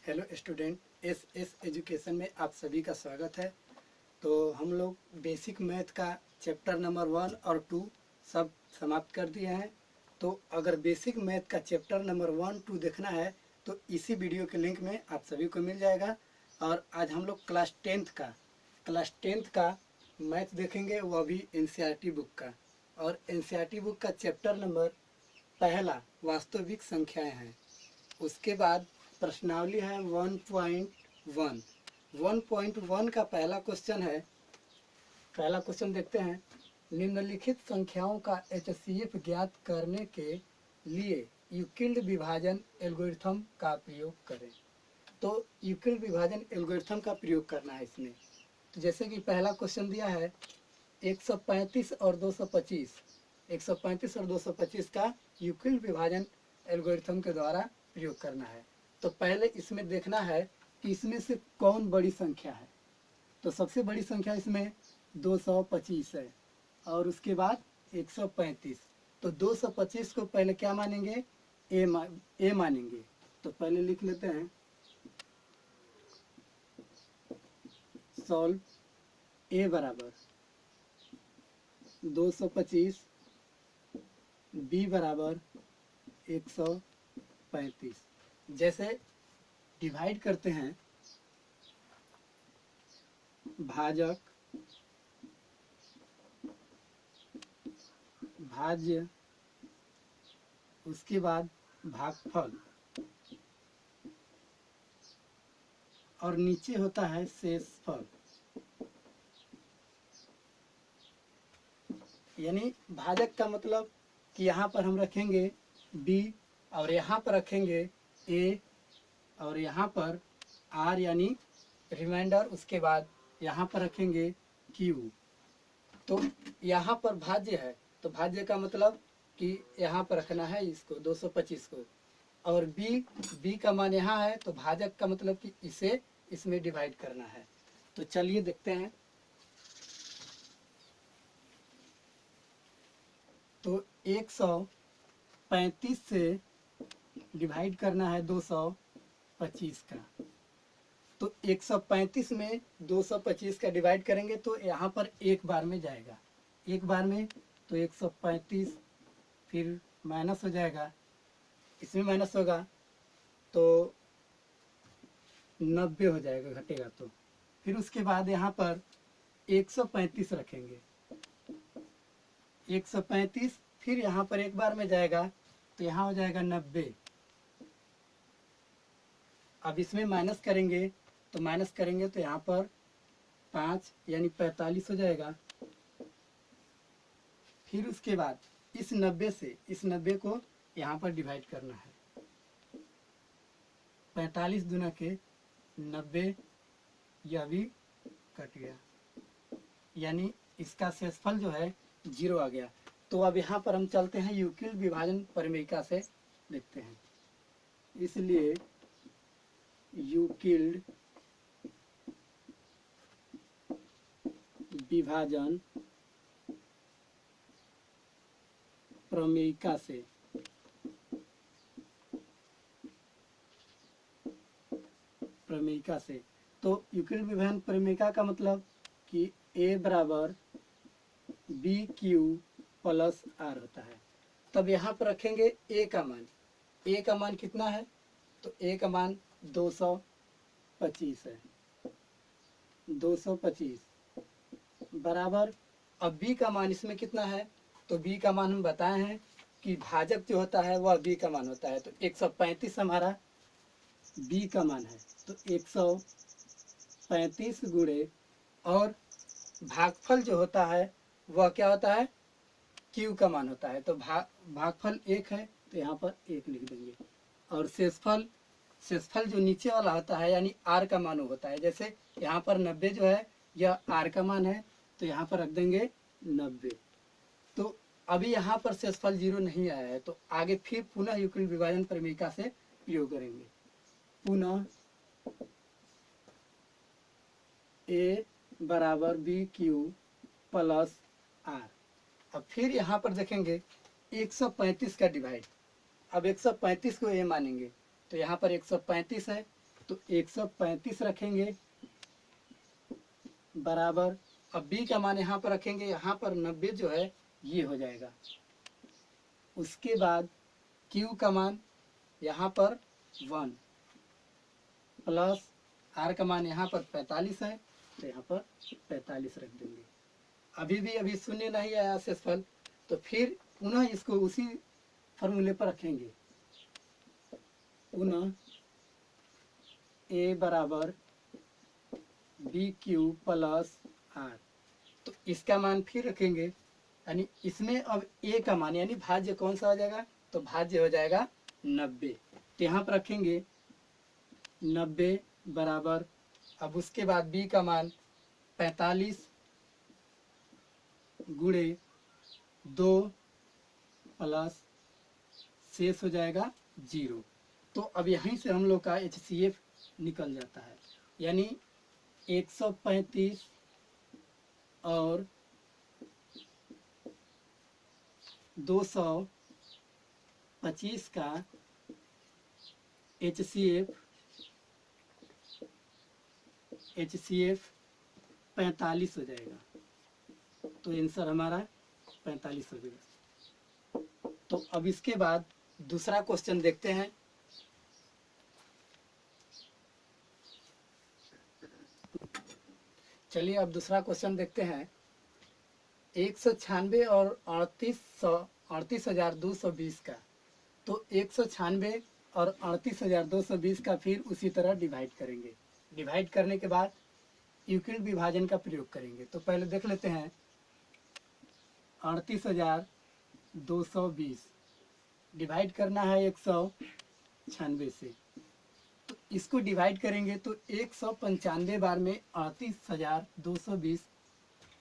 Hello student, S education में आप सभी का स्वागत है। तो हम लोग बेसिक मैथ का चैप्टर नंबर 1 और 2 सब समाप्त कर दिए हैं। तो अगर बेसिक मैथ का चैप्टर नंबर 1, 2 देखना है तो इसी वीडियो के लिंक में आप सभी को मिल जाएगा। और आज हम लोग क्लास टेंथ का मैथ देखेंगे, वह भी एनसीईआरटी बुक का। और एनसीईआरटी बुक का चैप्टर नंबर पहला वास्तविक संख्याएं हैं। उसके बाद प्रश्नावली है 1.1। 1.1 का पहला क्वेश्चन देखते हैं। निम्नलिखित संख्याओं का एचसीएफ ज्ञात करने के लिए यूक्लिड विभाजन एल्गोरिथम का प्रयोग करें। तो यूक्लिड विभाजन एल्गोरिथम का प्रयोग करना है इसमें। तो जैसे कि पहला क्वेश्चन दिया है 135 और 225। 135 और 225 का यूक्लिड विभाजन एल्गोरिथम के द्वारा प्रयोग करना है। तो पहले इसमें देखना है कि इसमें से कौन बड़ी संख्या है। तो सबसे बड़ी संख्या इसमें 225 है और उसके बाद 135। तो 225 को पहले क्या मानेंगे, ए मानेंगे। तो पहले लिख लेते हैं सॉल्व ए बराबर 225, बी बराबर 135। जैसे डिवाइड करते हैं, भाजक भाज्य, उसके बाद भागफल और नीचे होता है शेषफल। यानी भाजक का मतलब कि यहाँ पर हम रखेंगे b और यहाँ पर रखेंगे a और यहाँ पर r यानी रिमाइंडर। उसके बाद यहाँ पर रखेंगे q। तो यहाँ पर भाज्य है, तो भाज्य का मतलब कि यहाँ पर रखना है इसको 225 को। और b का मान यहाँ है, तो भाजक का मतलब कि इसे इसमें डिवाइड करना है। तो चलिए देखते हैं। तो 135 से डिवाइड करना है 225 का। तो 135 में 225 का डिवाइड करेंगे तो यहाँ पर एक बार में जाएगा, एक बार में। तो 135 फिर माइनस हो जाएगा, इसमें माइनस होगा तो 90 हो जाएगा, घटेगा। तो फिर उसके बाद यहाँ पर 135 रखेंगे, 135 फिर यहाँ पर एक बार में जाएगा तो यहाँ हो जाएगा 90। अब इसमें माइनस करेंगे, तो माइनस करेंगे तो यहाँ पर 5 यानी 45 हो जाएगा। फिर उसके बाद इस 90 से इस 90 को यहाँ पर डिवाइड करना है। 45 दूना के 90, यह भी कट गया, यानी इसका शेषफल जो है 0 आ गया। तो अब यहाँ पर हम चलते हैं यूक्लिड विभाजन परिमेयिका से देखते हैं। इसलिए यूक्लिड विभाजन प्रमेयिका से तो यूक्लिड विभाजन प्रमेयिका का मतलब कि a बराबर बी क्यू प्लस आर होता है। तब यहाँ पर रखेंगे a का मान। a का मान कितना है, तो a का मान 225 है। 225 बराबर, अब b का मान इसमें कितना है, तो b का मान हम बताए हैं कि भाजक जो होता है वह b का मान होता है। तो 135 हमारा b का मान है, तो 135 गुणे, और भागफल जो होता है वह क्या होता है, q का मान होता है। तो भागफल 1 है, तो यहाँ पर 1 लिख देंगे। और शेषफल जो नीचे वाला होता है यानी r का मान होता है। जैसे यहाँ पर 90 जो है यह r का मान है, तो यहाँ पर रख देंगे 90। तो अभी यहाँ पर शेषफल 0 नहीं आया है, तो आगे फिर पुनः यूक्लिड विभाजन परिमेयिका से प्रयोग करेंगे। पुनः a बराबर बी क्यू प्लस आर। अब फिर यहाँ पर देखेंगे 135 का डिवाइड। अब 135 को a मानेंगे, तो यहाँ पर 135 है, तो 135 रखेंगे बराबर, अब b का मान यहाँ पर रखेंगे, यहाँ पर 90 जो है ये हो जाएगा। उसके बाद q का मान यहाँ पर 1 प्लस r का मान यहाँ पर 45 है, तो यहाँ पर 45 रख देंगे। अभी शून्य नहीं आया शेषफल, तो फिर पुनः इसको उसी फॉर्मूले पर रखेंगे। पुनः a बराबर बी क्यू प्लस आर, तो इसका मान फिर रखेंगे, यानी इसमें अब a का मान यानी भाज्य कौन सा हो जाएगा, तो भाज्य हो जाएगा 90। तो यहाँ पर रखेंगे 90 बराबर, अब उसके बाद b का मान 45 गुणे 2 प्लस शेष हो जाएगा 0। तो अब यहीं से हम लोग का HCF निकल जाता है, यानी 135 और 225 का HCF 45 हो जाएगा। तो आंसर हमारा 45 हो जाएगा। तो अब इसके बाद दूसरा क्वेश्चन देखते हैं। चलिए अब दूसरा क्वेश्चन देखते हैं। 196 और 38,220 का, तो 196 और 38,220 का फिर उसी तरह डिवाइड करेंगे। डिवाइड करने के बाद यूक्लिड विभाजन का प्रयोग करेंगे। तो पहले देख लेते हैं 38,220 डिवाइड करना है 196 से, तो इसको डिवाइड करेंगे तो 195 बार में 38,220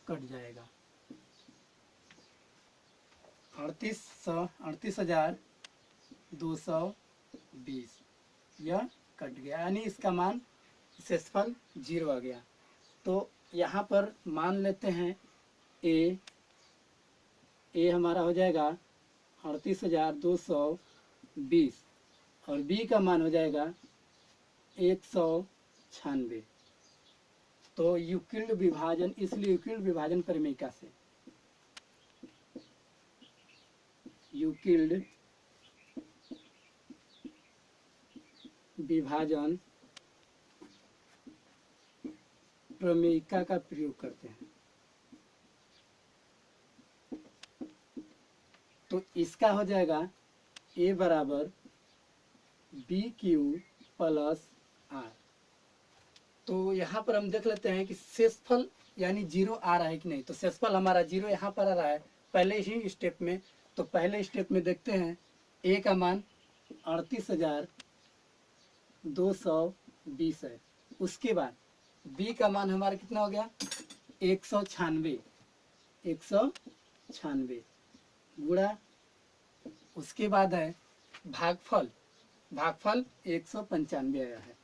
कट जाएगा। 38,220 यह कट गया, यानी इसका मान शेषफल 0 आ गया। तो यहाँ पर मान लेते हैं ए हमारा हो जाएगा 38,220 और बी का मान हो जाएगा 196। तो यूक्लिड विभाजन, इसलिए यूक्लिड विभाजन परिमेयिका से यूक्लिड विभाजन प्रमेयिका का प्रयोग करते हैं। तो इसका हो जाएगा a बराबर बी क्यू प्लस आर। तो यहाँ पर हम देख लेते हैं कि शेषफल यानी 0 आ रहा है कि नहीं। तो शेषफल हमारा 0 यहाँ पर आ रहा है पहले ही स्टेप में। तो पहले स्टेप में देखते हैं a का मान 38,220 है। उसके बाद b का मान हमारा कितना हो गया 196 गुणा, उसके बाद है भागफल 195 आया है।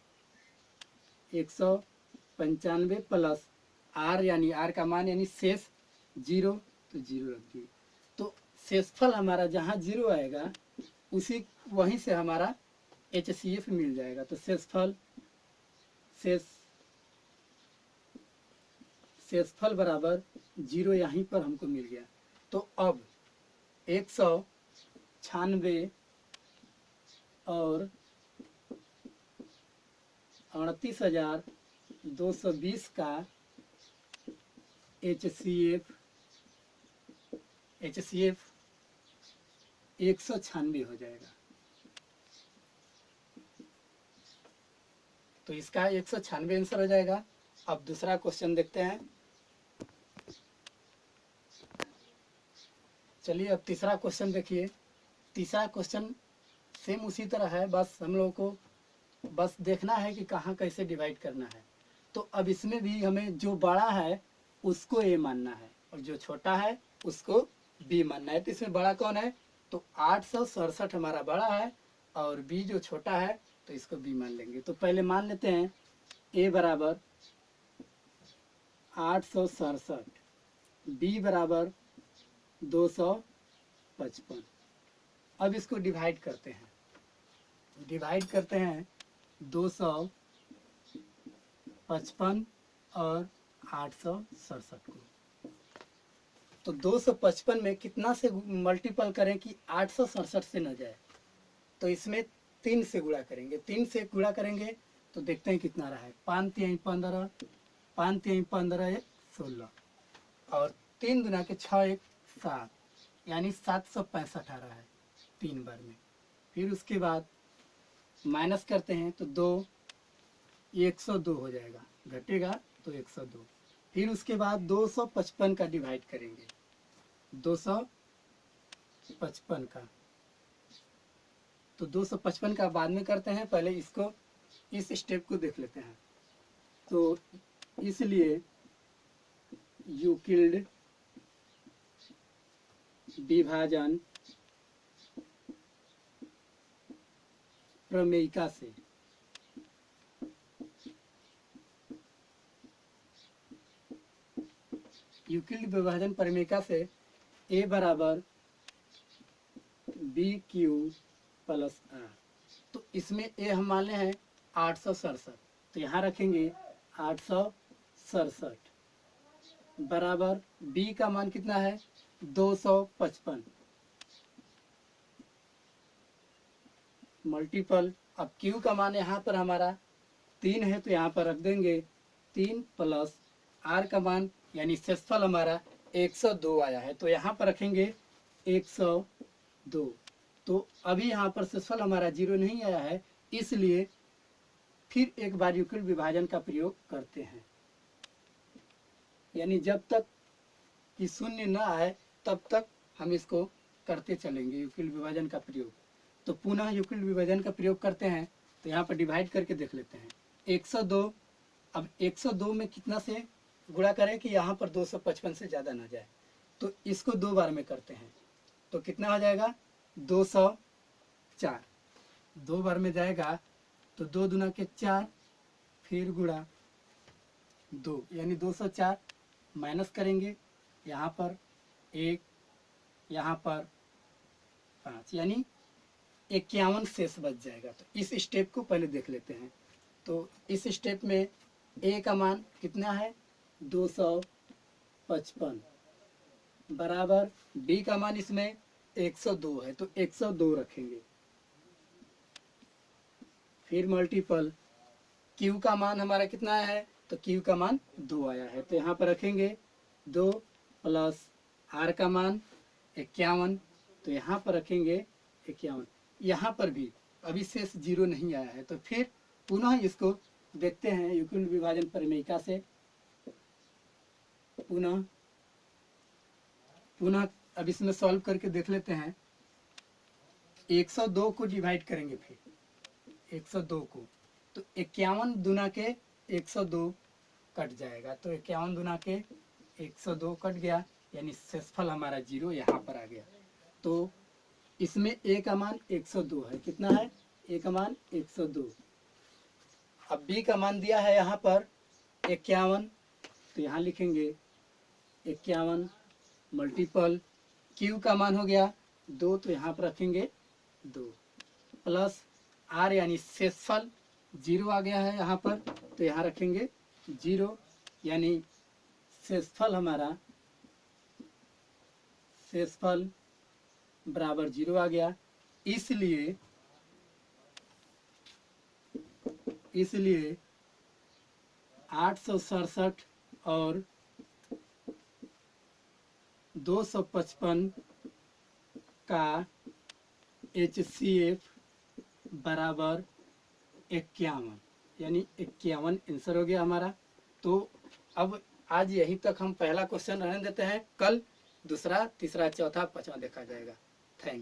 195 प्लस आर, यानी आर का मान यानी शेष 0, तो 0 रख दिए। तो शेषफल हमारा जहाँ 0 आएगा उसी वहीं से हमारा HCF मिल जाएगा। तो शेषफल बराबर 0 यहीं पर हमको मिल गया। तो अब 196 और 38,220 का HCF 196 हो जाएगा। तो इसका 196 आंसर हो जाएगा। अब दूसरा क्वेश्चन देखते हैं। चलिए अब तीसरा क्वेश्चन देखिए। तीसरा क्वेश्चन सेम उसी तरह है, बस हम लोगों को बस देखना है कि कहाँ कैसे डिवाइड करना है। तो अब इसमें भी हमें जो बड़ा है उसको a मानना है और जो छोटा है उसको b मानना है। तो इसमें बड़ा कौन है, तो 867 हमारा बड़ा है और b जो छोटा है तो इसको b मान लेंगे। तो पहले मान लेते हैं a बराबर 867, b बराबर 255। अब इसको डिवाइड करते हैं 255 255 और 867 को। तो 255 में कितना से मल्टीपल करें कि 867 से न जाए, तो इसमें 3 से गुणा करेंगे। 3 से गुणा करेंगे तो देखते हैं कितना रहा है। 5 3 15, 5 3 15 1 16 और 3 दुना के 6 1 7, यानी 765 आ रहा है 3 बार में। फिर उसके बाद माइनस करते हैं तो 2 102 हो जाएगा, घटेगा तो 102। फिर उसके बाद 255 का डिवाइड करेंगे, 255 का, तो 255 का बाद में करते हैं, पहले इसको इस स्टेप को देख लेते हैं। तो इसलिए यूक्लिड विभाजन प्रमेयिका से यूक्लिड विभाजन प्रमेयिका से a बराबर बी क्यू प्लस आर। तो इसमें a हम मान ले हैं 867, तो यहाँ रखेंगे 867 बराबर b का मान कितना है 255 मल्टीपल, अब q का मान यहाँ पर हमारा 3 है तो यहाँ पर रख देंगे 3 प्लस r का मान यानी शेषफल हमारा 102 आया है, तो यहाँ पर रखेंगे 102। तो अभी यहाँ पर शेषफल हमारा 0 नहीं आया है, इसलिए फिर एक बार यूक्लिड विभाजन का प्रयोग करते हैं, यानी जब तक कि शून्य न आए तब तक हम इसको करते चलेंगे यूक्लिड विभाजन का प्रयोग। तो पुनः यूक्लिड विभाजन का प्रयोग करते हैं, तो यहाँ पर डिवाइड करके देख लेते हैं 102। अब 102 में कितना से गुणा करें कि यहाँ पर 255 से ज़्यादा ना जाए, तो इसको 2 बार में करते हैं, तो कितना हो जाएगा 204। 2 बार में जाएगा तो 2 दूना के 4, फिर गुणा 2 यानी 204, माइनस करेंगे यहाँ पर 1, यहाँ पर 5, यानी 51 शेष बच जाएगा। तो इस स्टेप को पहले देख लेते हैं। तो इस स्टेप में a का मान कितना है 255 बराबर b का मान इसमें 102 है, तो 102 रखेंगे। फिर मल्टीपल q का मान हमारा कितना है, तो q का मान 2 आया है, तो यहाँ पर रखेंगे 2 प्लस r का मान 51, तो यहाँ पर रखेंगे 51। यहाँ पर भी अभी शेष 0 नहीं आया है, तो फिर पुनः इसको देखते हैं यूक्लिड विभाजन प्रमेयिका से। पुनः अब इसमें सॉल्व करके देख लेते हैं। 102 को डिवाइड करेंगे, फिर 102 को, तो 51 दुना के 102 कट जाएगा, तो 51 दुना के 102 कट गया, यानी शेषफल हमारा 0 यहाँ पर आ गया। तो इसमें a का मान 102 है, कितना है a का मान 102। अब b का मान दिया है यहाँ पर 51, तो यहाँ लिखेंगे 51 मल्टीपल q का मान हो गया 2, तो यहाँ पर रखेंगे 2 प्लस r यानी शेषफल 0 आ गया है यहाँ पर, तो यहाँ रखेंगे 0, यानी शेषफल हमारा शेषफल बराबर 0 आ गया। इसलिए 867 और 255 का HCF बराबर 51, यानी 51 आंसर हो गया हमारा। तो अब आज यहीं तक हम पहला क्वेश्चन रहने देते हैं, कल दूसरा, तीसरा, चौथा, पांचवा देखा जाएगा।